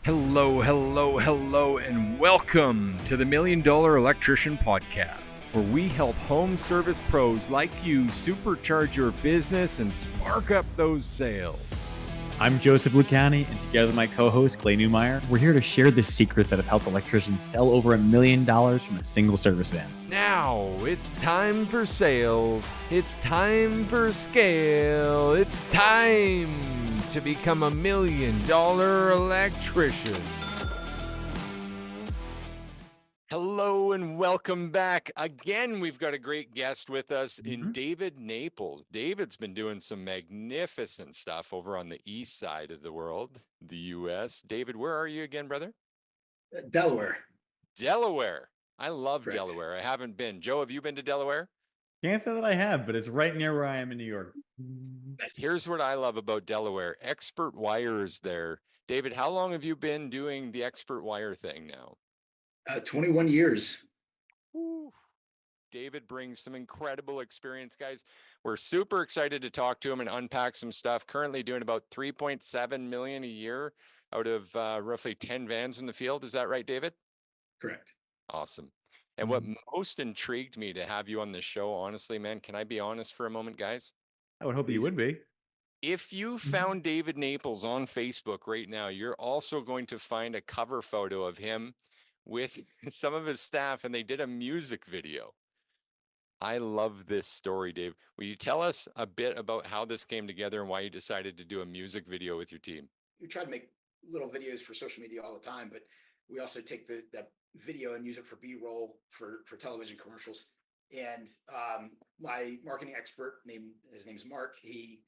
Hello, hello, hello, and welcome to the Million Dollar Electrician Podcast, where we help home service pros like you supercharge your business and spark up those sales. I'm Joseph Lucani, and together with my co-host Clay Newmeyer, we're here to share the secrets that have helped electricians sell over $1 million from a single service van. Now it's time for sales. It's time for scale. It's time to become $1 million electrician. Hello and welcome back. Again, we've got a great guest with us in David Naples. David's been doing some magnificent stuff over on the east side of the world, the U.S. David, where are you again, brother? Delaware. Delaware. I love Correct. Delaware. I haven't been. Joe, have you been to Delaware? Can't say that I have, but it's right near where I am in New York. Here's what I love about Delaware. Expert Wire is there. David, how long have you been doing the Expert Wire thing now? 21 years. Woo. David brings some incredible experience, guys. We're super excited to talk to him and unpack some stuff. Currently doing about 3.7 million a year out of roughly 10 vans in the field. Is that right, David? Correct. Awesome. And what most intrigued me to have you on this show, honestly, man, can I be honest for a moment, guys? I would hope you would be. If you found David Naples on Facebook right now, you're also going to find a cover photo of him with some of his staff, and they did a music video. I love this story, Dave. Will you tell us a bit about how this came together and why you decided to do a music video with your team? We try to make little videos for social media all the time, but we also take that video and use it for B-roll for television commercials. And my marketing expert, his name's Mark, he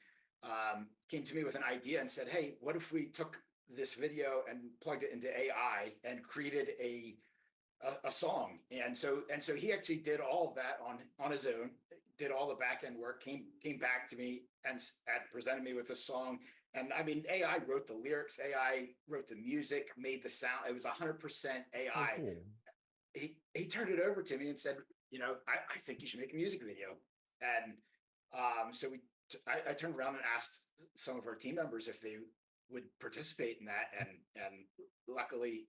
came to me with an idea and said, "Hey, what if we took this video and plugged it into AI and created a song?" And so he actually did all of that on his own, did all the back end work, came back to me and presented me with a song. And I mean, AI wrote the lyrics, AI wrote the music, made the sound. It was 100% AI. Oh, cool. He turned it over to me and said, I think you should make a music video. And so I turned around and asked some of our team members if they would participate in that, and luckily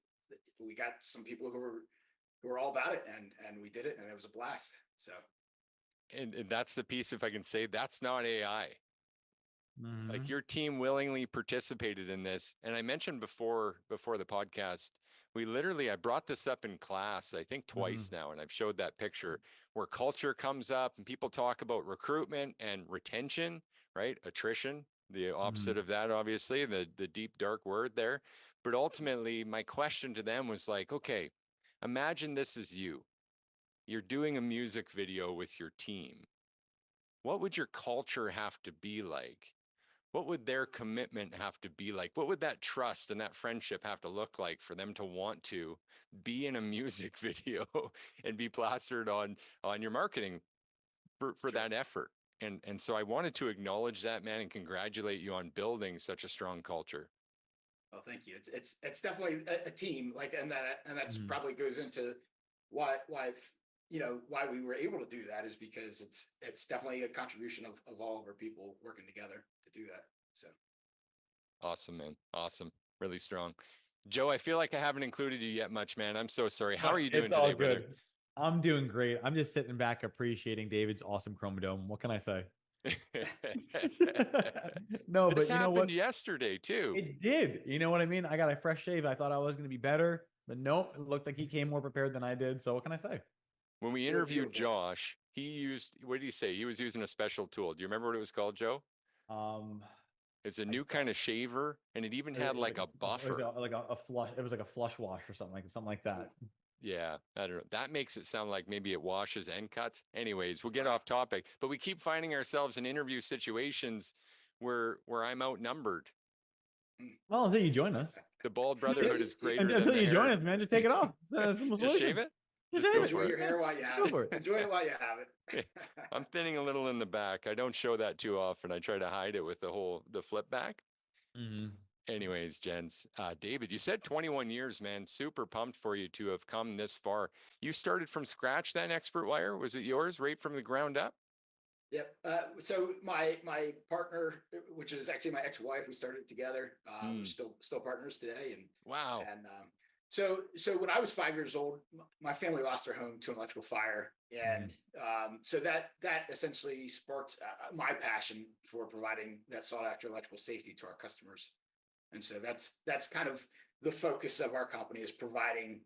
we got some people who were all about it, and we did it, and it was a blast. So, and that's the piece, if I can say, that's not AI. Like, your team willingly participated in this. And I mentioned before the podcast, I brought this up in class, I think twice now, and I've showed that picture where culture comes up and people talk about recruitment and retention, right? Attrition, the opposite of that, obviously, the deep, dark word there. But ultimately, my question to them was like, okay, imagine this is you. You're doing a music video with your team. What would your culture have to be like? What would their commitment have to be like? What would that trust and that friendship have to look like for them to want to be in a music video and be plastered on your marketing for that effort? And so I wanted to acknowledge that, man, and congratulate you on building such a strong culture. well, thank you. It's definitely a team, like, and that's probably goes into why we were able to do that, is because it's definitely a contribution of all of our people working together to do that. So Awesome, man. Awesome. Really strong. Joe, I feel like I haven't included you yet much, man. I'm so sorry. How are you doing It's all today, brother? good. I'm doing great. I'm just sitting back appreciating David's awesome chrome dome. What can I say? No, This but you know what? happened yesterday too. It did. You know what I mean? I got a fresh shave. I thought I was going to be better, but nope. It looked like he came more prepared than I did. So what can I say? When we You're interviewed beautiful. Josh, he used, what did he say? He was using a special tool. Do you remember what it was called, Joe? Um, It's a I new kind of shaver, and it even had like a buffer. It was like a flush. It was like a flush wash or something like that. Yeah, I don't know. That makes it sound like maybe it washes and cuts. Anyways, we'll get off topic. But we keep finding ourselves in interview situations where I'm outnumbered. Well, until you join us. The bald brotherhood is greater than Until the you join hair. us, man, just take it off. It's a simple Just solution. shave it? Just Just go shave for Enjoy it. your hair while you have Go for it. it. Enjoy it while you have it. I'm thinning a little in the back. I don't show that too often. I try to hide it with the flip back. Anyways, gents, David, you said 21 years, man. Super pumped for you to have come this far. You started from scratch then, Expert Wire? Was it yours right from the ground up? Yep. So my partner, which is actually my ex-wife, we started together. We're Mm, still partners today, wow. so when I was 5 years old, my family lost their home to an electrical fire, and so that essentially sparked my passion for providing that sought after electrical safety to our customers. And so that's kind of the focus of our company, is providing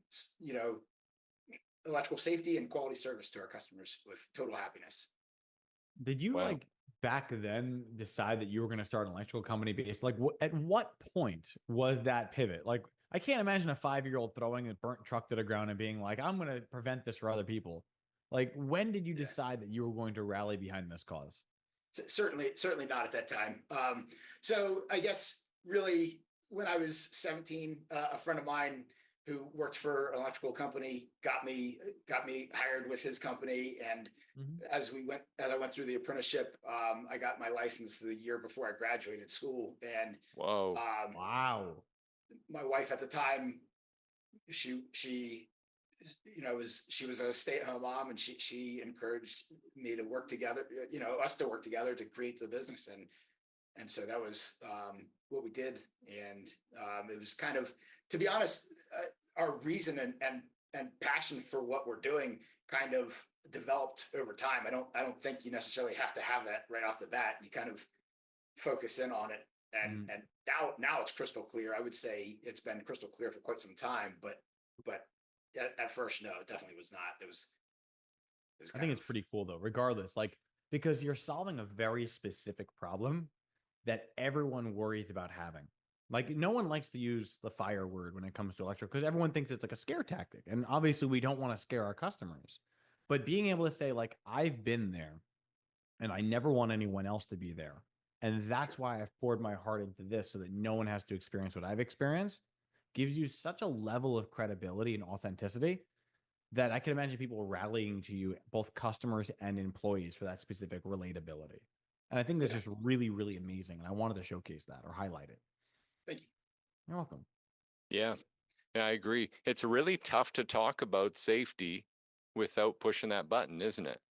electrical safety and quality service to our customers with total happiness. Did you Wow. like back then decide that you were going to start an electrical company based like at what point was that pivot? Like I can't imagine a 5-year-old throwing a burnt truck to the ground and being like, I'm going to prevent this for other people. Like when did you Yeah. decide that you were going to rally behind this cause? Certainly not at that time. So I guess really when I was 17, a friend of mine who worked for an electrical company got me hired with his company, and as I went through the apprenticeship, I got my license the year before I graduated school, and Whoa. um, Wow. my wife at the time, she she was a stay-at-home mom, and she encouraged me to work together, us to work together to create the business, and so that was what we did. And it was kind of, to be honest, our reason and passion for what we're doing kind of developed over time. I don't think you necessarily have to have that right off the bat. You kind of focus in on it, and now it's crystal clear. I would say it's been crystal clear for quite some time, but at first, no, it definitely was not. It was I kind think of. it's pretty cool though, regardless, like because you're solving a very specific problem that everyone worries about having. Like no one likes to use the fire word when it comes to electrical because everyone thinks it's like a scare tactic. And obviously we don't want to scare our customers. But being able to say like I've been there and I never want anyone else to be there. And that's Sure. why I've poured my heart into this so that no one has to experience what I've experienced gives you such a level of credibility and authenticity that I can imagine people rallying to you, both customers and employees, for that specific relatability. And I think that's Yeah. just really, really amazing. And I wanted to showcase that or highlight it. Thank you. You're welcome. Yeah. Yeah, I agree. It's really tough to talk about safety without pushing that button, isn't it?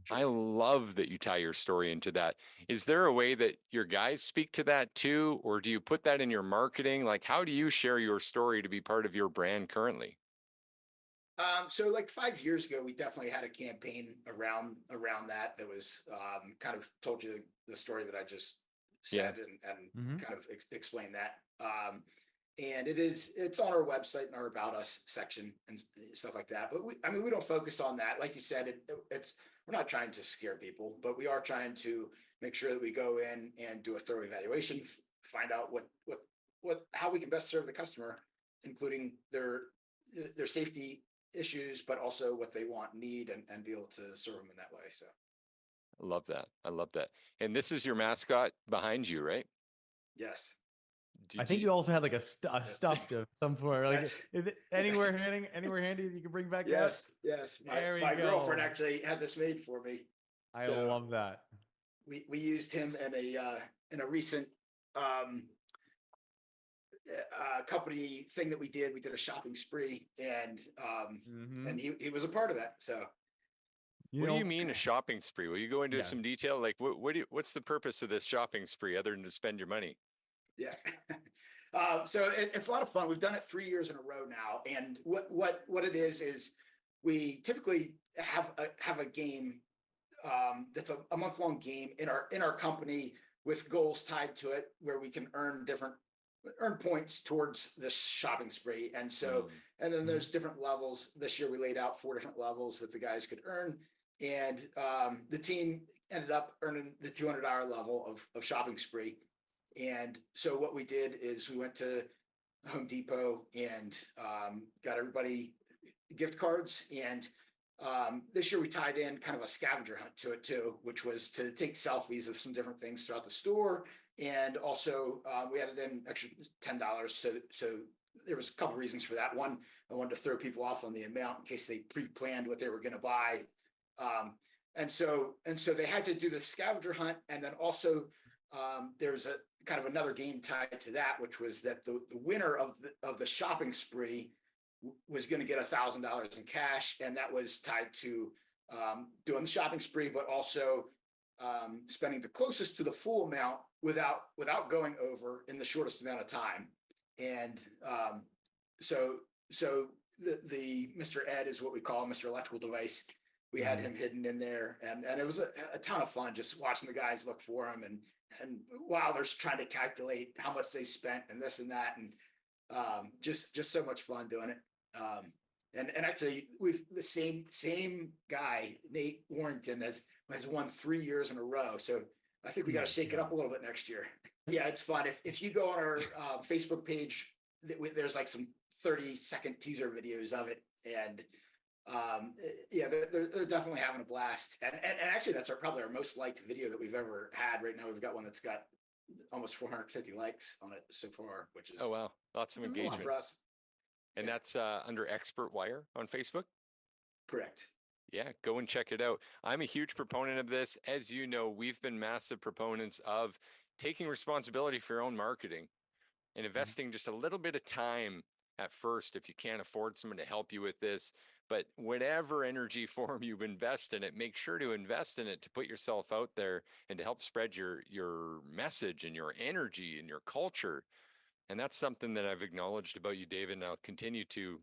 Sure. I love that you tie your story into that. Is there a way that your guys speak to that too? Or do you put that in your marketing? Like, how do you share your story to be part of your brand currently? So like 5 years ago, we definitely had a campaign around that was kind of told you the story that I just Yeah. said, and Mm-hmm. kind of explain that. And it's on our website and our about us section and stuff like that. But we don't focus on that. Like you said, it's we're not trying to scare people, but we are trying to make sure that we go in and do a thorough evaluation, find out how we can best serve the customer, including their safety issues, but also what they want, need, and be able to serve them in that way. So I love that. I love that. And this is your mascot behind you, right? yes, I Did think you? you also had like a stuffed of some sort. Like, that's is it that's anywhere handy you can bring back yet? yes. My There we my girlfriend go. actually had this made for me, I so love that. we used him in a recent um company thing that we did. We did a shopping spree, Mm-hmm. and he was a part of that. So You What do you know, mean a shopping spree? Will you go into yeah. some detail? Like, what's the purpose of this shopping spree other than to spend your money? yeah. So it's a lot of fun. We've done it 3 years in a row now, and what it is we typically have a game that's a month-long game in our company with goals tied to it, where we can earn points towards this shopping spree. And so, Mm, and then Mhm. there's different levels. This year we laid out 4 different levels that the guys could earn, and the team ended up earning the $200 level of shopping spree. And so what we did is we went to Home Depot and got everybody gift cards. And this year we tied in kind of a scavenger hunt to it too, which was to take selfies of some different things throughout the store. And also we added in extra $10. So there was a couple reasons for that. One, I wanted to throw people off on the amount in case they pre-planned what they were going to buy. And so they had to do the scavenger hunt, and then also there's a kind of another game tied to that, which was that the winner of the shopping spree was going to get $1,000 in cash, and that was tied to doing the shopping spree, but also spending the closest to the full amount without going over in the shortest amount of time. And so the Mr. Ed is what we call Mr. Electrical Device. We had him hidden in there, and it was a ton of fun just watching the guys look for him, and while they're trying to calculate how much they spent and this and that, and just so much fun doing it. And actually, we've the same guy, Nate Warrington, has won 3 years in a row. So I think we got to shake it up a little bit next year. Yeah, it's fun. If you go on our Facebook page, there's like some 30-second teaser videos of it, and yeah, they're definitely having a blast. And actually, that's probably our most liked video that we've ever had. Right now, we've got one that's got almost 450 likes on it so far, which is wow, lots of engagement for us. And that's under Expert Wire on Facebook? Correct. Yeah, go and check it out. I'm a huge proponent of this. As you know, we've been massive proponents of taking responsibility for your own marketing and investing just a little bit of time at first if you can't afford someone to help you with this. But whatever energy form you invest in it, make sure to invest in it to put yourself out there and to help spread your message and your energy and your culture. And that's something that I've acknowledged about you, David, and I'll continue to.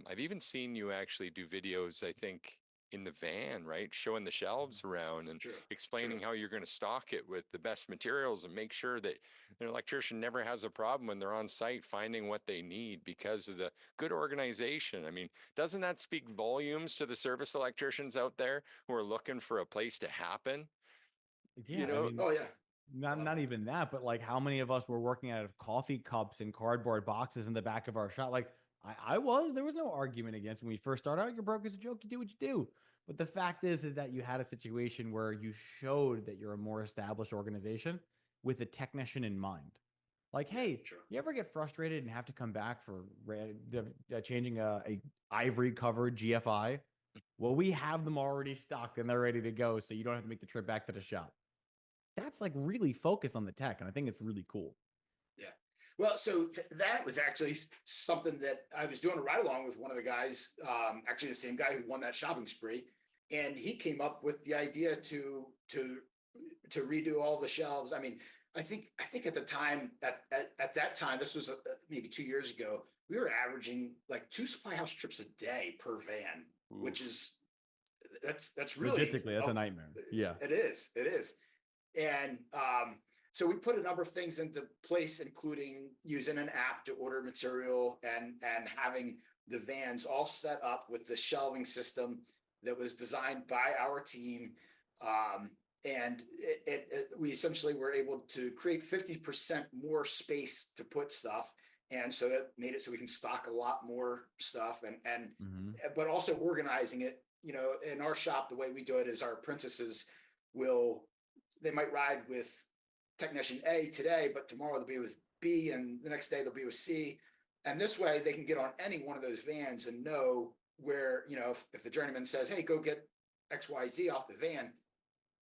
I've even seen you actually do videos, I think, in the van, right? Showing the shelves around and explaining how you're going to stock it with the best materials and make sure that an electrician never has a problem when they're on site finding what they need because of the good organization. I mean, doesn't that speak volumes to the service electricians out there who are looking for a place to happen? Yeah, you know, I mean, Oh yeah. not even that, but like how many of us were working out of coffee cups and cardboard boxes in the back of our shop? Like there was no argument against when we first started out. You're broke as a joke. You do what you do. But the fact is that you had a situation where you showed that you're a more established organization with a technician in mind. Like, hey, you ever get frustrated and have to come back for changing a ivory covered GFI? Well, we have them already stocked and they're ready to go, so you don't have to make the trip back to the shop. That's like really focused on the tech, and I think it's really cool. Yeah. Well, so that was actually something that I was doing a ride along with one of the guys, actually the same guy who won that shopping spree, and he came up with the idea to redo all the shelves. I mean, I think at the time at that time, this was maybe 2 years ago, we were averaging like 2 supply house trips a day per van, which is that's really logistically that's a nightmare. Yeah, it is. And so we put a number of things into place, including using an app to order material and having the vans all set up with the shelving system that was designed by our team. And we essentially were able to create 50% more space to put stuff. And so that made it so we can stock a lot more stuff and but also organizing it. You know, in our shop, the way we do it is our apprentices they might ride with technician A today, but tomorrow they'll be with B, and the next day they'll be with C. And this way they can get on any one of those vans and know where, you know, if the journeyman says, hey, go get XYZ off the van,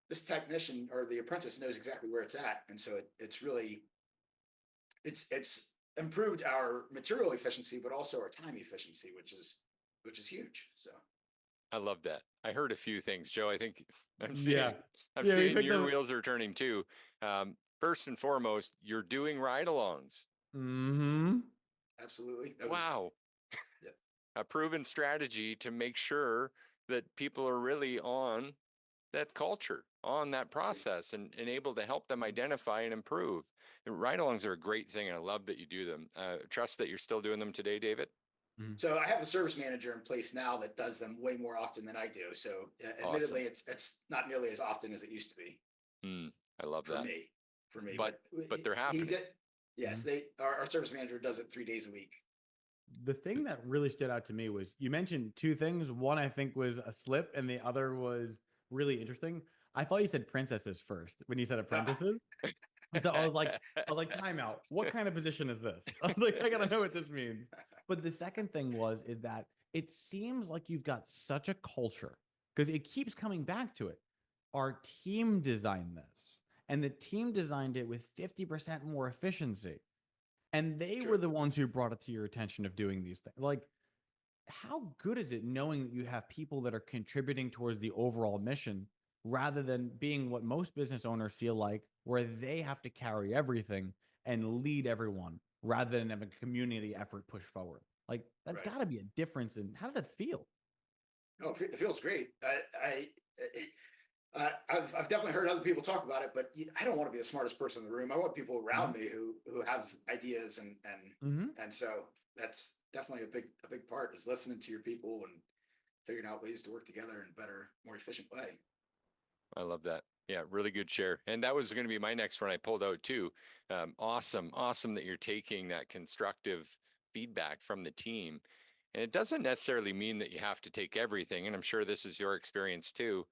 this technician or the apprentice knows exactly where it's at. And so it's really, it's improved our material efficiency, but also our time efficiency, which is huge. So. I love that. I heard a few things, Joe. I think I'm seeing your wheels are turning too. First and foremost, you're doing ride-alongs. Absolutely. Wow. A proven strategy to make sure that people are really on that culture, on that process, and able to help them identify and improve. And ride-alongs are a great thing, and I love that you do them. Trust that you're still doing them today, David? So I have a service manager in place now that does them way more often than I do. So admittedly, it's not nearly as often as it used to be. I love that. For me, but they're happening. Yes, our service manager does it 3 days a week. The thing that really stood out to me was you mentioned two things. One, I think, was a slip, and the other was really interesting. I thought you said princesses first when you said apprentices. So I was like, timeout. What kind of position is this? I was like, I gotta know what this means. But the second thing is that it seems like you've got such a culture, because it keeps coming back to it. Our team designed this, and the team designed it with 50% more efficiency. And they were the ones who brought it to your attention of doing these things. Like, how good is it knowing that you have people that are contributing towards the overall mission rather than being what most business owners feel like, where they have to carry everything and lead everyone rather than have a community effort push forward? Like, that's Right. got to be a difference in how does that feel? No, it feels great. I've definitely heard other people talk about it, but I don't want to be the smartest person in the room. I want people around me who have ideas, and so that's definitely a big part is listening to your people and figuring out ways to work together in a better, more efficient way. I love that. Yeah, really good share. And that was going to be my next one I pulled out too. Awesome that you're taking that constructive feedback from the team. And it doesn't necessarily mean that you have to take everything. And I'm sure this is your experience too.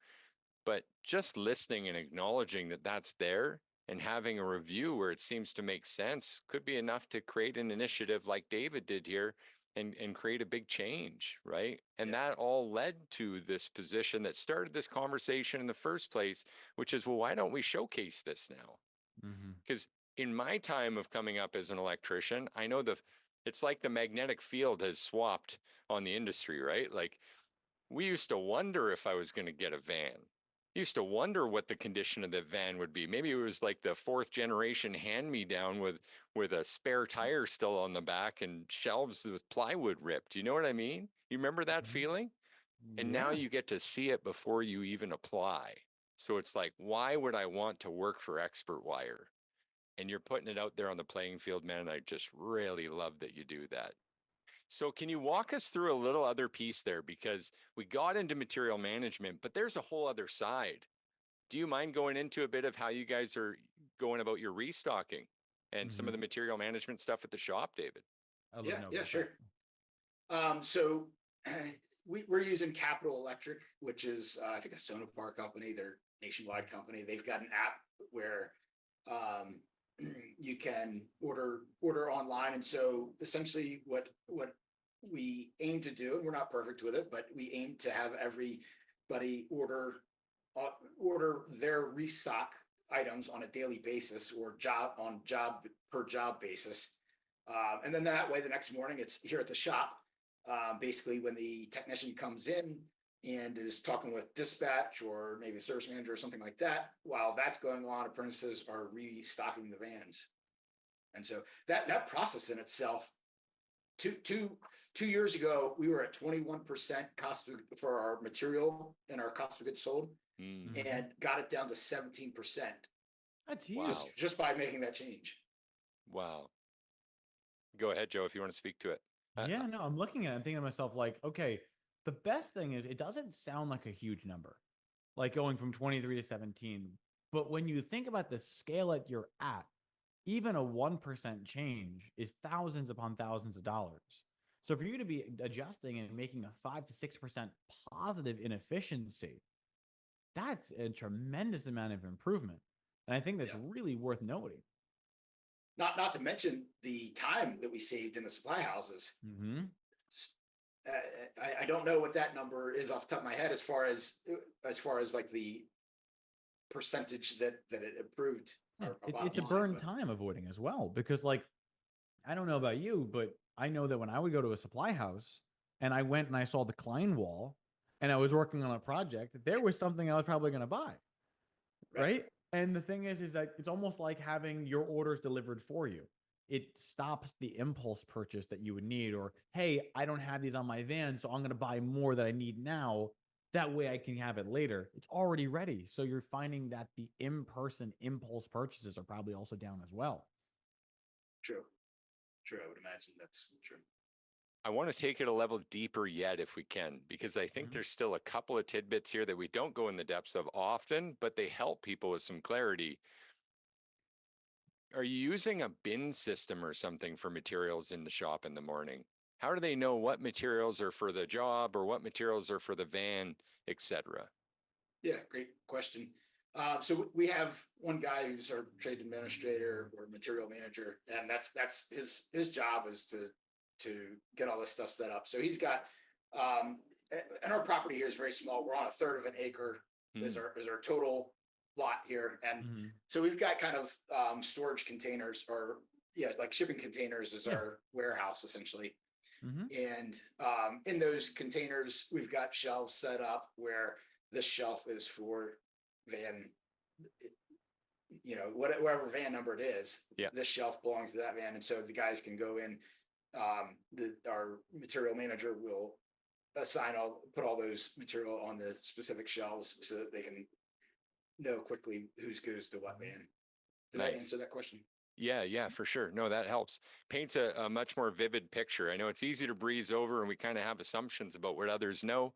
But just listening and acknowledging that that's there and having a review where it seems to make sense could be enough to create an initiative like David did here and create a big change, right? And that all led to this position that started this conversation in the first place, which is, well, why don't we showcase this now? Because in my time of coming up as an electrician, I know it's like the magnetic field has swapped on the industry, right? Like we used to wonder if I was going to get a van. Used to wonder what the condition of the van would be. Maybe it was like the fourth generation hand-me-down with a spare tire still on the back and shelves with plywood ripped. You know what I mean? You remember that feeling? And now you get to see it before you even apply. So it's like, why would I want to work for Expert Wire? And you're putting it out there on the playing field, man. I just really love that you do that. So can you walk us through a little other piece there? Because we got into material management, but there's a whole other side. Do you mind going into a bit of how you guys are going about your restocking and some of the material management stuff at the shop, David? Yeah, sure. So we're using Capital Electric, which is I think a Sonopar company. They're a nationwide company. They've got an app where you can order online, and so essentially what we aim to do, and we're not perfect with it, but we aim to have everybody order their restock items on a daily basis or job per job basis, and then that way the next morning it's here at the shop. Basically, when the technician comes in and is talking with dispatch or maybe a service manager or something like that, while that's going on, apprentices are restocking the vans. And so that process in itself, two years ago, we were at 21% cost for our material and our cost of goods sold, and got it down to 17%. That's huge. Just by making that change. Wow. Go ahead, Joe, if you want to speak to it. Yeah, no, I'm looking at it and thinking to myself, like, okay, the best thing is it doesn't sound like a huge number, like going from 23 to 17. But when you think about the scale that you're at, even a 1% change is thousands upon thousands of dollars. So for you to be adjusting and making a 5 to 6% positive in efficiency, that's a tremendous amount of improvement. And I think that's really worth noting. Not to mention the time that we saved in the supply houses. I don't know what that number is off the top of my head as far as like the percentage that it improved. It's a burn time avoiding as well, because like, I don't know about you, but I know that when I would go to a supply house and I went and I saw the Klein wall and I was working on a project, there was something I was probably going to buy. Right. And the thing is that it's almost like having your orders delivered for you. It stops the impulse purchase that you would need, or, hey, I don't have these on my van, so I'm going to buy more that I need now. That way I can have it later. It's already ready. So you're finding that the in-person impulse purchases are probably also down as well. True. I would imagine that's true. I want to take it a level deeper yet if we can, because I think there's still a couple of tidbits here that we don't go in the depths of often, but they help people with some clarity. Are you using a bin system or something for materials in the shop in the morning? How do they know what materials are for the job or what materials are for the van, etc.? Yeah, great question. So we have one guy who's our trade administrator or material manager, and that's his job is to get all this stuff set up. So he's got, and our property here is very small. We're on 1/3 of an acre is our total lot here. And so we've got kind of storage containers or like shipping containers is our warehouse essentially. Mm-hmm. And in those containers, we've got shelves set up where this shelf is for van, whatever van number it is. Yeah. This shelf belongs to that van, and so the guys can go in. Our material manager will put all those material on the specific shelves so that they can know quickly whose goes to what van. Did I answer that question? Yeah, for sure. No, that helps. Paints a much more vivid picture. I know it's easy to breeze over and we kind of have assumptions about what others know,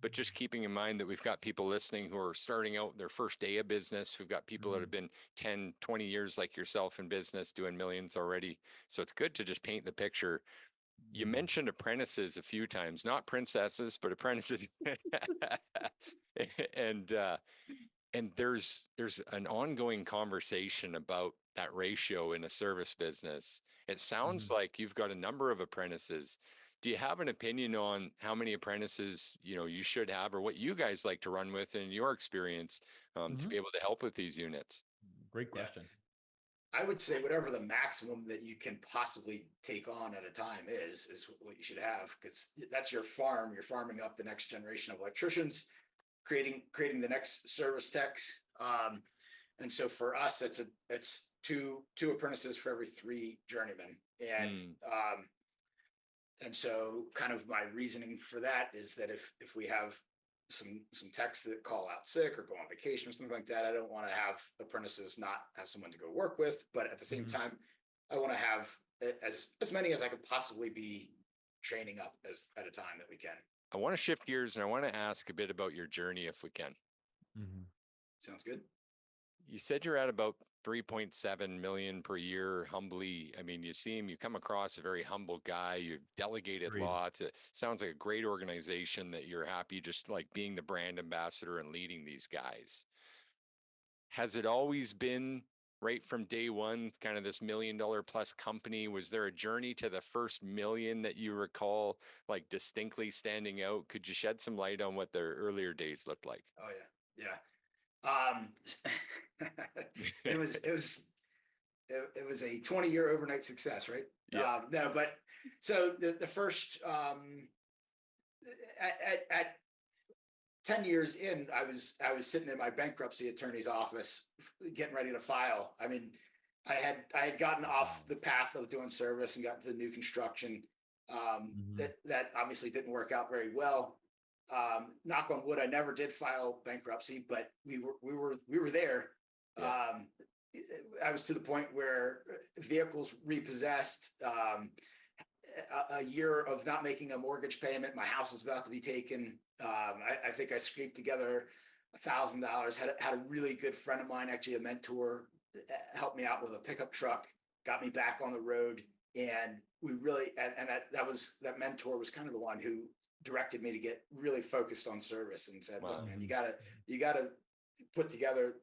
but just keeping in mind that we've got people listening who are starting out their first day of business. We've got people that have been 10, 20 years like yourself in business doing millions already. So it's good to just paint the picture. You mentioned apprentices a few times, not princesses, but apprentices. And there's an ongoing conversation about that ratio in a service business. It sounds like you've got a number of apprentices. Do you have an opinion on how many apprentices, you should have, or what you guys like to run with in your experience to be able to help with these units? Great question. I would say whatever the maximum that you can possibly take on at a time is what you should have, because that's your farm. You're farming up the next generation of electricians, creating the next service techs. And so for us, it's two apprentices for every 3 journeymen. And so kind of my reasoning for that is that if we have some techs that call out sick or go on vacation or something like that, I don't want to have apprentices not have someone to go work with, but at the same time, I want to have as many as I could possibly be training up at a time that we can. I want to shift gears and I want to ask a bit about your journey if we can. Sounds good. You said you're at about 3.7 million per year. Humbly, I mean, you come across a very humble guy. You've delegated lots. It sounds like a great organization that you're happy just like being the brand ambassador and leading these guys. Has it always been right from day one, kind of this $1 million plus company? Was there a journey to the first million that you recall, like distinctly standing out? Could you shed some light on what their earlier days looked like? Oh yeah. It was a 20-year overnight success, right? Yeah. No, but so the first at 10 years in, I was sitting in my bankruptcy attorney's office getting ready to file. I mean, I had gotten off the path of doing service and got to the new construction. That obviously didn't work out very well. Knock on wood, I never did file bankruptcy, but we were there. Yeah. I was to the point where vehicles repossessed, a year of not making a mortgage payment. My house was about to be taken. I think I scraped together $1,000. Had a really good friend of mine, actually a mentor, helped me out with a pickup truck, got me back on the road. And we really, that mentor was kind of the one who directed me to get really focused on service and said, look, man, you gotta put together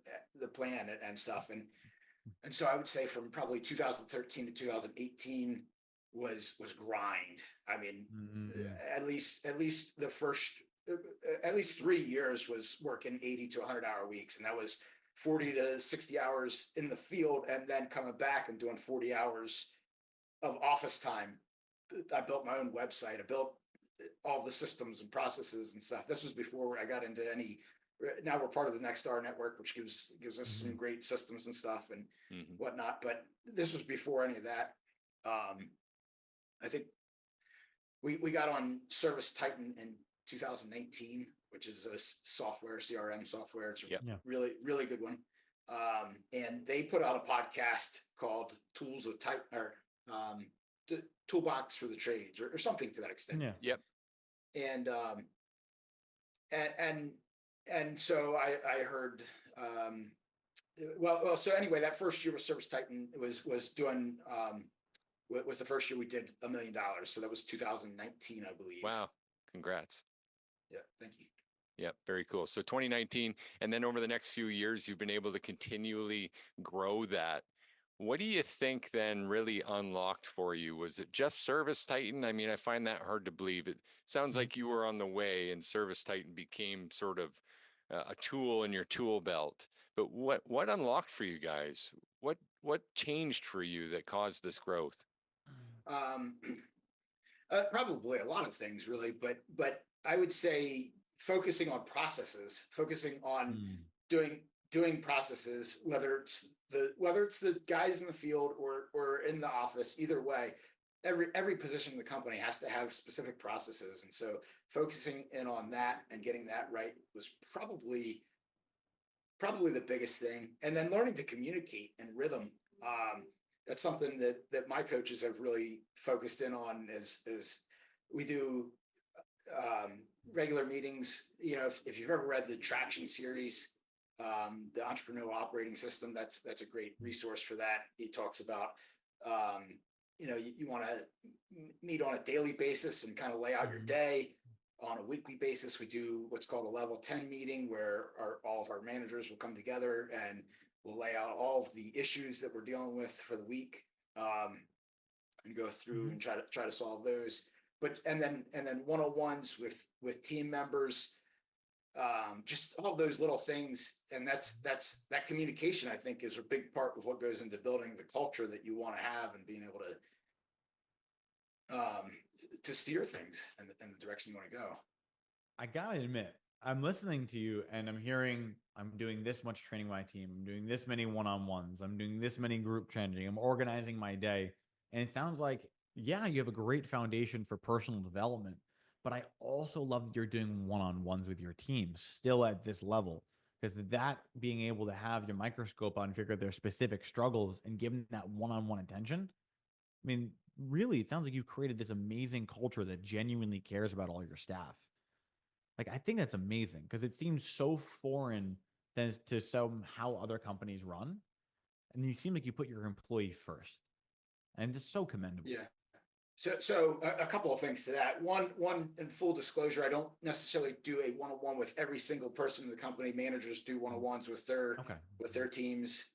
the plan and stuff. And so I would say from probably 2013 to 2018 was grind. I mean, at least the first, at least 3 years was working 80 to 100-hour weeks. And that was 40 to 60 hours in the field and then coming back and doing 40 hours of office time. I built my own website. I built all the systems and processes and stuff. This was before I got into any. Now we're part of the Nexstar network, which gives us some great systems and stuff and whatnot. But this was before any of that. I think we got on Service Titan in 2019, which is a software, CRM software. It's a really, really good one. And they put out a podcast called Tools of Titan, or the Toolbox for the Trades, or something to that extent. And so I heard, so anyway, that first year with Service Titan was doing, was the first year we did $1 million. So that was 2019, I believe. Wow. Congrats. Yeah. Thank you. Yeah, very cool. So 2019, and then over the next few years, you've been able to continually grow that. What do you think then really unlocked for you? Was it just Service Titan? I mean, I find that hard to believe. It sounds like you were on the way and Service Titan became sort of a tool in your tool belt. But what unlocked for you guys? What what changed for you that caused this growth? Um, probably a lot of things really, but I would say focusing on processes, focusing on doing processes, whether it's the guys in the field or in the office, either way, every position in the company has to have specific processes. And so focusing in on that and getting that right was probably the biggest thing. And then learning to communicate and rhythm. That's something that my coaches have really focused in on is we do regular meetings. You know, if you've ever read the Traction series, the Entrepreneurial Operating System, that's a great resource for that. He talks about, you know, you want to meet on a daily basis and kind of lay out your day. On a weekly basis, we do what's called a level 10 meeting where all of our managers will come together and we'll lay out all of the issues that we're dealing with for the week, and go through and try to solve those. But and then one-on-ones with team members, just all those little things. And that communication, I think, is a big part of what goes into building the culture that you want to have and being able to steer things in the direction you want to go. I gotta admit, I'm listening to you and I'm hearing I'm doing this much training my team. I'm doing this many one-on-ones. I'm doing this many group changing. I'm organizing my day. And it sounds like, yeah, you have a great foundation for personal development, but I also love that you're doing one-on-ones with your team still at this level, because that being able to have your microscope on, figure out their specific struggles and give them that one-on-one attention. I mean, really, it sounds like you've created this amazing culture that genuinely cares about all your staff. Like, I think that's amazing because it seems so foreign to how other companies run. And you seem like you put your employee first. And it's so commendable. Yeah. So a couple of things to that. One, in full disclosure, I don't necessarily do a one-on-one with every single person in the company. Managers do one-on-ones with their teams.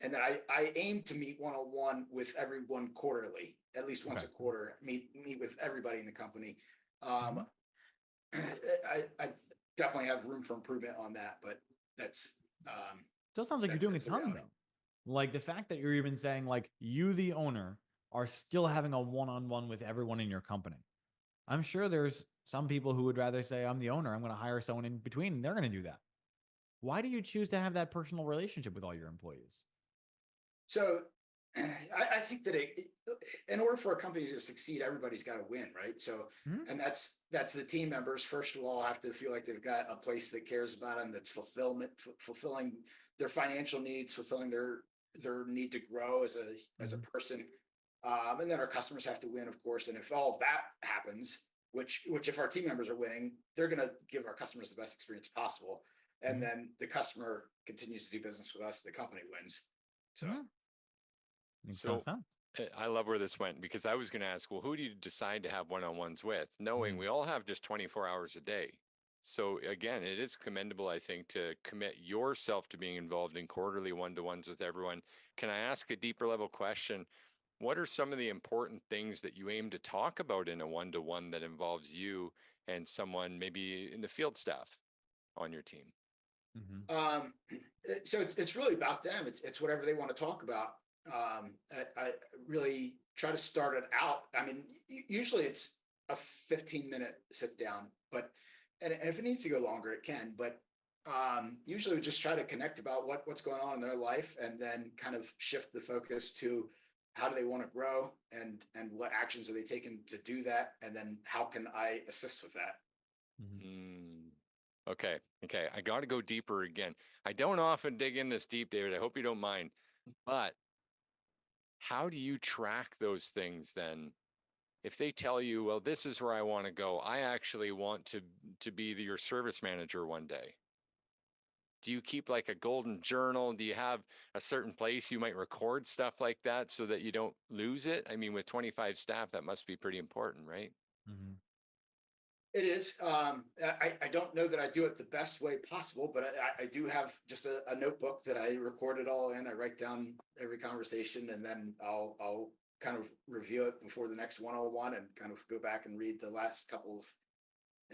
And then I aim to meet one-on-one with everyone quarterly, at least once a quarter, meet with everybody in the company. I definitely have room for improvement on that, but that's still sounds like you're doing a ton though. Like the fact that you're even saying like you, the owner, are still having a one-on-one with everyone in your company. I'm sure there's some people who would rather say, I'm the owner, I'm going to hire someone in between, and they're going to do that. Why do you choose to have that personal relationship with all your employees? So I think that in order for a company to succeed, everybody's got to win, right? So, and that's the team members. First of all, have to feel like they've got a place that cares about them, that's fulfilling their financial needs, fulfilling their need to grow as a person. And then our customers have to win, of course. And if all of that happens, which if our team members are winning, they're going to give our customers the best experience possible. And then the customer continues to do business with us, the company wins. So I love where this went, because I was going to ask, well, who do you decide to have one-on-ones with, knowing we all have just 24 hours a day? So again, it is commendable, I think, to commit yourself to being involved in quarterly one-to-ones with everyone. Can I ask a deeper level question? What are some of the important things that you aim to talk about in a one-to-one that involves you and someone maybe in the field staff on your team? So it's really about them. It's whatever they want to talk about. I really try to start it out. I mean, usually it's a 15-minute sit down, but and if it needs to go longer, it can. But usually we just try to connect about what's going on in their life, and then kind of shift the focus to how do they want to grow, and what actions are they taking to do that, and then how can I assist with that. Okay. I got to go deeper again. I don't often dig in this deep, David. I hope you don't mind. But how do you track those things then? If they tell you, well, this is where I want to go, I actually want to be your service manager one day. Do you keep like a golden journal? Do you have a certain place you might record stuff like that so that you don't lose it? I mean, with 25 staff, that must be pretty important, right? It is. I don't know that I do it the best way possible, but I do have just a notebook that I record it all in. I write down every conversation, and then I'll kind of review it before the next one-on-one, and kind of go back and read the last couple of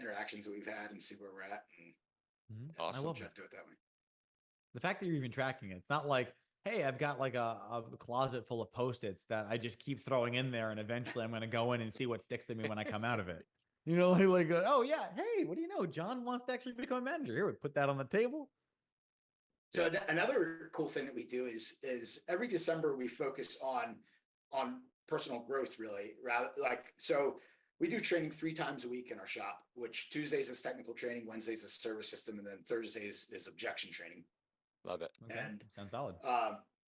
interactions that we've had and see where we're at. And awesome. I love that. Do it that way. The fact that you're even tracking it, it's not like hey, I've got like a closet full of Post-its that I just keep throwing in there, and eventually I'm going to go in and see what sticks to me when I come out of it. You know, oh yeah, hey, what do you know? John wants to actually become a manager. Here, we put that on the table. So another cool thing that we do is every December we focus on personal growth, really. Rather, like, so we do training 3 times a week in our shop, which Tuesdays is technical training, Wednesdays is service system, and then Thursdays is objection training. Love it. Okay. And sounds solid.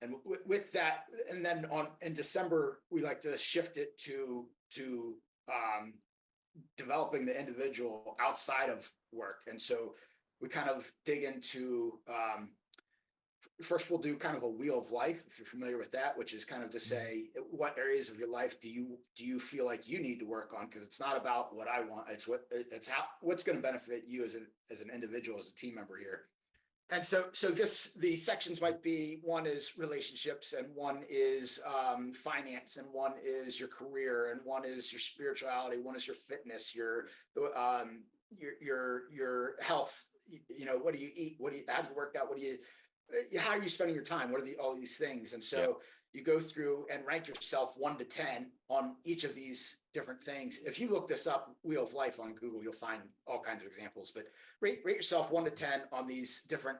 And with that, and then in December we like to shift it to developing the individual outside of work. And so we kind of dig into, first we'll do kind of a wheel of life, if you're familiar with that, which is kind of to say, what areas of your life do you feel like you need to work on? Because it's not about what I want, it's what's going to benefit you as an individual, as a team member here. And so these sections might be, one is relationships, and one is finance, and one is your career, and one is your spirituality, one is your fitness, your health. You know, what do you eat? How do you work out? How are you spending your time? What are all these things? And so you go through and rank yourself 1 to 10 on each of these different things. If you look this up, Wheel of Life on Google, you'll find all kinds of examples, but rate yourself 1 to 10 on these different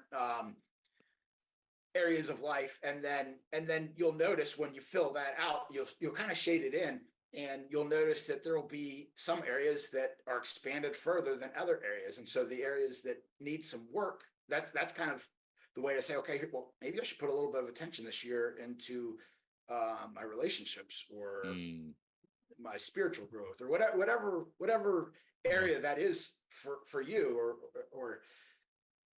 areas of life. And then you'll notice when you fill that out, you'll kind of shade it in, and you'll notice that there will be some areas that are expanded further than other areas. And so the areas that need some work, that's kind of the way to say, okay, well, maybe I should put a little bit of attention this year into my relationships, or my spiritual growth, or whatever area that is for you,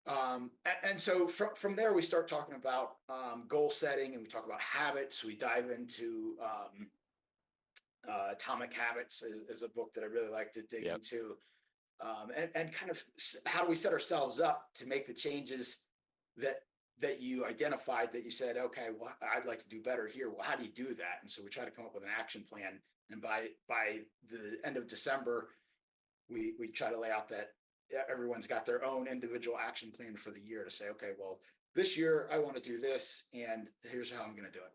and so from there we start talking about goal setting, and we talk about habits. We dive into Atomic Habits is a book that I really like to dig into, and kind of how do we set ourselves up to make the changes that you identified, that you said, okay, well, I'd like to do better here. Well, how do you do that? And so we try to come up with an action plan. And by the end of December, we try to lay out that everyone's got their own individual action plan for the year, to say, okay, well, this year I want to do this, and here's how I'm going to do it.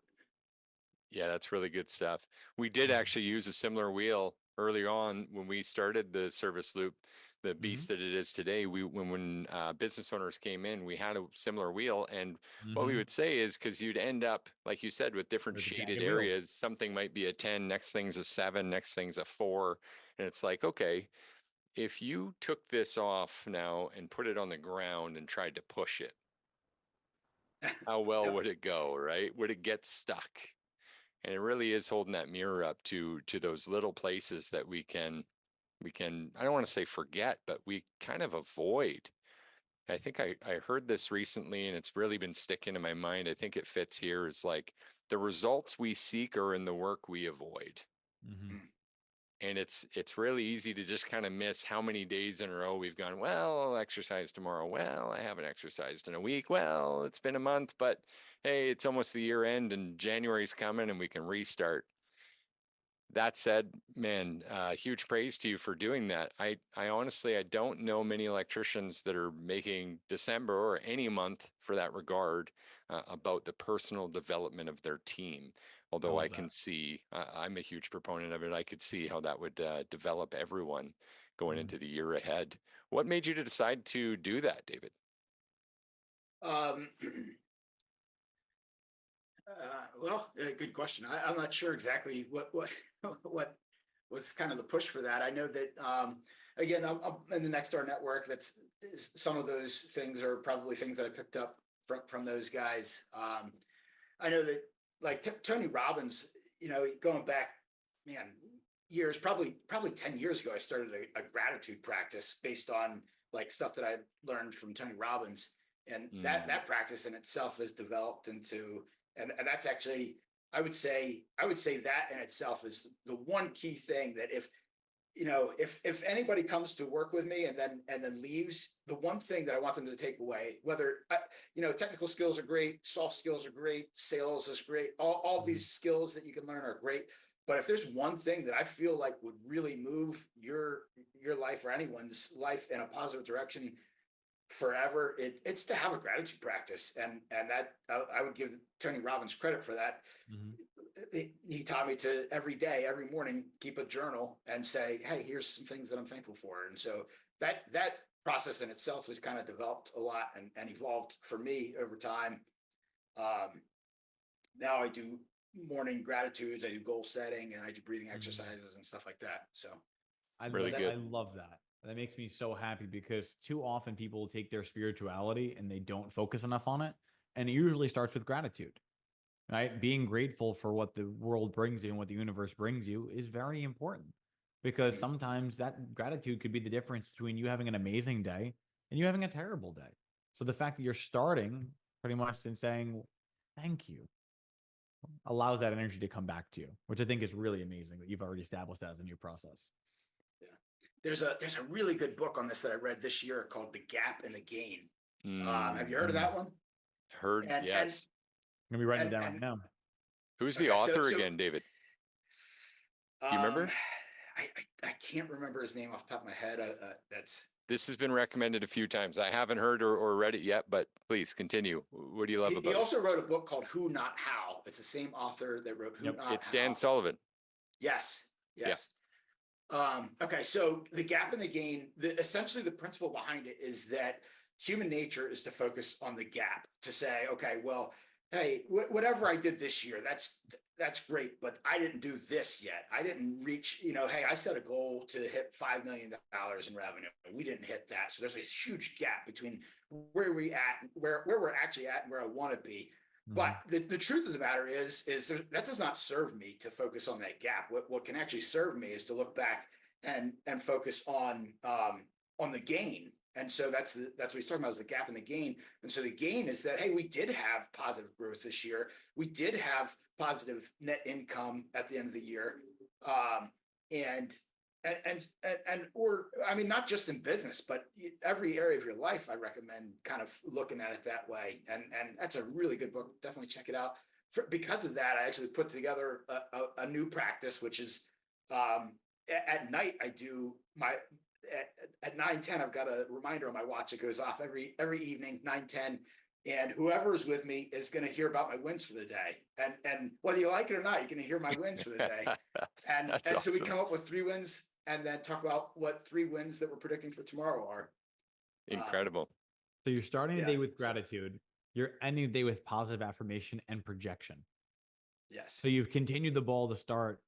Yeah, that's really good stuff. We did actually use a similar wheel earlier on when we started the service loop, the beast that it is today. When business owners came in, we had a similar wheel, and what we would say is, because you'd end up, like you said, with different shaded areas. Something might be a 10, next thing's a 7, next thing's a 4, and it's like, okay, if you took this off now and put it on the ground and tried to push it, how well would it go, right? Would it get stuck? And it really is holding that mirror up to those little places that we can, I don't want to say forget, but we kind of avoid. I think I heard this recently, and it's really been sticking in my mind. I think it fits here. Is like, the results we seek are in the work we avoid. And it's really easy to just kind of miss how many days in a row we've gone, well, I'll exercise tomorrow. Well, I haven't exercised in a week. Well, it's been a month, but hey, it's almost the year end and January's coming and we can restart. That said, man, huge praise to you for doing that. I honestly, I don't know many electricians that are making December, or any month for that regard, about the personal development of their team. Although I can see, I'm a huge proponent of it. I could see how that would develop everyone going into the year ahead. What made you to decide to do that, David? Well, good question. I'm not sure exactly what was kind of the push for that. I know that, again, I'm in the Nextdoor network. Some of those things are probably things that I picked up from those guys. I know that, like, Tony Robbins, you know, going back, man, years, probably 10 years ago, I started a gratitude practice based on like stuff that I learned from Tony Robbins. And that practice in itself has developed into, and that's actually, I would say that in itself is the one key thing that if anybody comes to work with me and then leaves, the one thing that I want them to take away, whether, technical skills are great, soft skills are great, sales is great, all these skills that you can learn are great. But if there's one thing that I feel like would really move your life or anyone's life in a positive direction forever, it's to have a gratitude practice. And that I would give Tony Robbins credit for that. He taught me to every day, every morning, keep a journal and say, hey, here's some things that I'm thankful for. And so that process in itself has kind of developed a lot and evolved for me over time. Now I do morning gratitudes, I do goal setting, and I do breathing exercises and stuff like that. So I Really love that. That makes me so happy because too often people take their spirituality and they don't focus enough on it. And it usually starts with gratitude, right? Being grateful for what the world brings you and what the universe brings you is very important because sometimes that gratitude could be the difference between you having an amazing day and you having a terrible day. So the fact that you're starting pretty much in saying thank you allows that energy to come back to you, which I think is really amazing that you've already established that as a new process. There's a really good book on this that I read this year called The Gap and the Gain. Have you heard of that one? Heard, yes. I'm gonna be writing it down right now. Who's the author again, David? Do you remember? I can't remember his name off the top of my head. This has been recommended a few times. I haven't heard or read it yet, but please continue. What do you love about it? He also wrote a book called Who Not How. It's the same author that wrote Who Not How. It's Dan Sullivan. Yes. Okay, so The Gap and the Gain, essentially the principle behind it is that human nature is to focus on the gap, to say, okay, well, hey, whatever I did this year, that's great, but I didn't do this yet. I didn't reach, hey, I set a goal to hit $5 million in revenue. We didn't hit that. So there's this huge gap between where we're actually at and where I want to be. But the truth of the matter is that does not serve me to focus on that gap. What can actually serve me is to look back and focus on the gain. And so that's what he's talking about, is the gap and the gain. And so the gain is that, hey, we did have positive growth this year. We did have positive net income at the end of the year. Not just in business, but every area of your life, I recommend kind of looking at it that way. And that's a really good book. Definitely check it out. Because of that, I actually put together a new practice, which is at night, I do at 9:10, I've got a reminder on my watch that goes off every evening, 9:10. And whoever is with me is going to hear about my wins for the day. And whether you like it or not, you're going to hear my wins for the day. And awesome. So we come up with 3 wins and then talk about what 3 wins that we're predicting for tomorrow are. Incredible. So you're starting the day with gratitude. You're ending the day with positive affirmation and projection. Yes. So you've continued the ball to start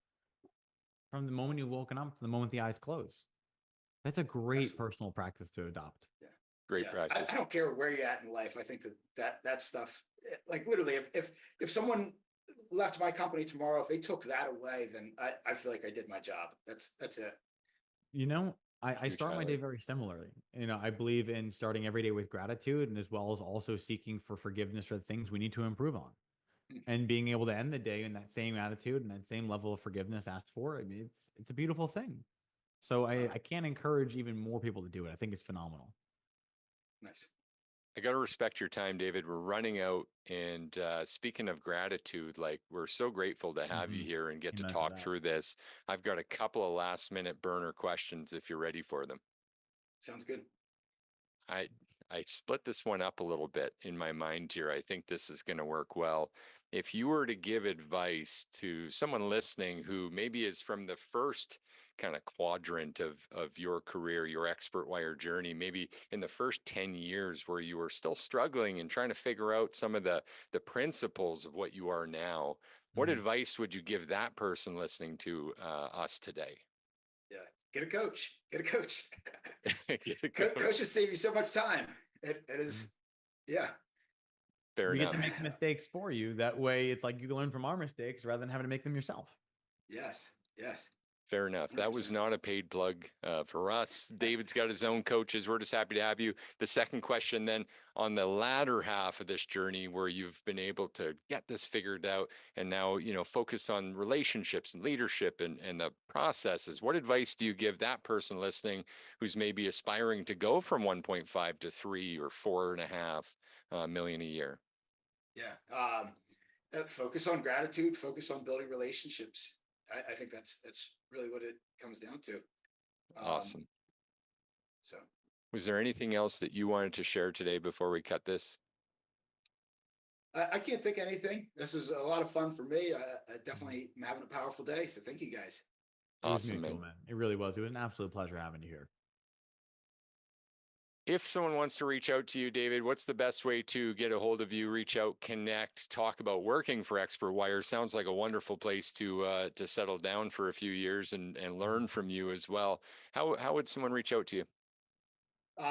from the moment you've woken up to the moment the eyes close. That's a great personal practice to adopt. Yeah. Great practice. I don't care where you're at in life. I think that stuff, like literally, if someone left my company tomorrow, if they took that away, then I feel like I did my job. That's it. I start my day very similarly. I believe in starting every day with gratitude, and as well as also seeking for forgiveness for the things we need to improve on, and being able to end the day in that same attitude and that same level of forgiveness asked for. I mean, it's a beautiful thing. So I can't encourage even more people to do it. I think it's phenomenal. Nice. I got to respect your time, David. We're running out. And speaking of gratitude, like, we're so grateful to have you here and get to talk through this. I've got a couple of last minute burner questions if you're ready for them. Sounds good. I split this one up a little bit in my mind here. I think this is going to work well. If you were to give advice to someone listening who maybe is from the first kind of quadrant of your career, your expert wire journey, maybe in the first 10 years where you were still struggling and trying to figure out some of the principles of what you are now, what advice would you give that person listening to us today? Yeah. Get a coach. Get a coach. Get a coach. Coaches save you so much time. It is. Yeah. Fair enough. We get to make mistakes for you. That way it's like you can learn from our mistakes rather than having to make them yourself. Yes. Fair enough. 100%. That was not a paid plug for us. David's got his own coaches. We're just happy to have you. The second question then, on the latter half of this journey where you've been able to get this figured out and now, focus on relationships and leadership and the processes, what advice do you give that person listening who's maybe aspiring to go from 1.5 to 3 or 4.5 million a year? Yeah. Focus on gratitude, focus on building relationships. I think that's really what it comes down to. Awesome. So Was there anything else that you wanted to share today before we cut this? I can't think of anything. This was a lot of fun for me. I definitely am having a powerful day. So thank you guys. It was Awesome, mutual, man. man. It really was. It was an absolute pleasure having you here. If someone wants to reach out to you, David, what's the best way to get a hold of you, reach out, connect, talk about working for Expert Wire? Sounds like a wonderful place to settle down for a few years and learn from you as well. How would someone reach out to you?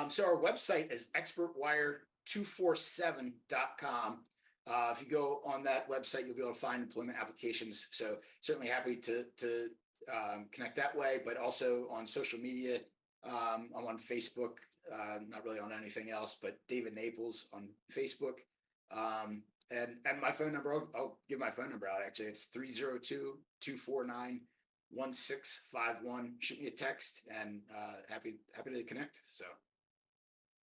So our website is expertwire247.com. If you go on that website, you'll be able to find employment applications. So certainly happy to connect that way, but also on social media. I'm on Facebook, not really on anything else, but David Naples on Facebook. And my phone number, I'll give my phone number out. Actually, it's 302-249-1651. Shoot me a text, and happy to connect. So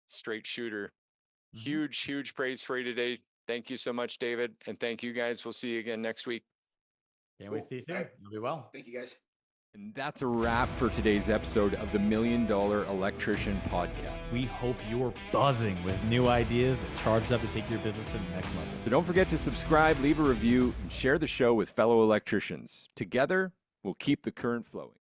Straight shooter. Huge praise for you today. Thank you so much, David. And thank you guys. We'll see you again next week. Can't wait to see you soon. Right. You'll be well. Thank you, guys. And that's a wrap for today's episode of the $1 Million Electrician Podcast. We hope you're buzzing with new ideas that charged up to take your business to the next level. So don't forget to subscribe, leave a review, and share the show with fellow electricians. Together, we'll keep the current flowing.